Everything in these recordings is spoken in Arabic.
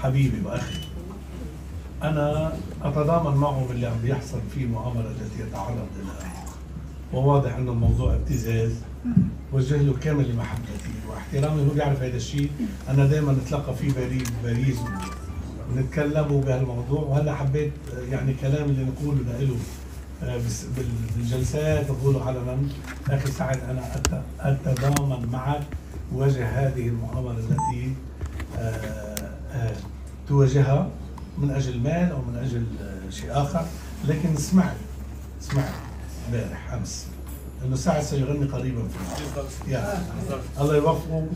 حبيبي واخي، انا اتضامن معه باللي عم بيحصل في المؤامره التي يتعرض لها، وواضح انه الموضوع ابتزاز. وجه له كامل محبتي واحترامي، هو بيعرف هذا الشيء. انا دائما نتلقى في باريس ونتكلموا بهالموضوع، وهلا حبيت يعني كلام اللي نقوله له بالجلسات نقوله علنا. اخي سعد، انا اتضامن معك وجه هذه المؤامره التي تواجهها من اجل مال او من اجل شيء اخر. لكن سمعت امبارح امس انه سعد سيغني قريبا في الله يوفقه.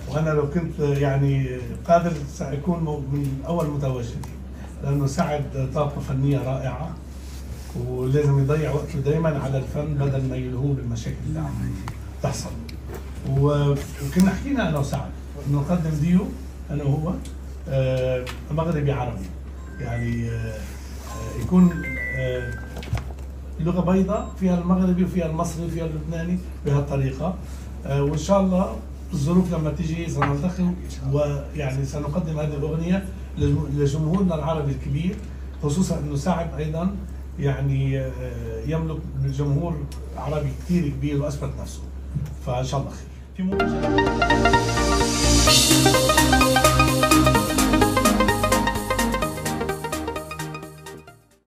وانا لو كنت يعني قادر ساكون من اول متواجدين، لانه سعد طاقه فنيه رائعه، ولازم يضيع وقته دائما على الفن بدل ما يلهوه بالمشاكل اللي عم تحصل. وكنا حكينا انا وسعد انه نقدم ديو انا وهو مغربي عربي، يعني يكون لغه بيضاء فيها المغربي وفيها المصري وفيها اللبناني بهالطريقه. وان شاء الله الظروف لما تيجي سنلتقي، ويعني سنقدم هذه الاغنيه لجمهورنا العربي الكبير، خصوصا انه سعد ايضا يعني يملك جمهور عربي كثير كبير واثبت نفسه، فان شاء الله خير. في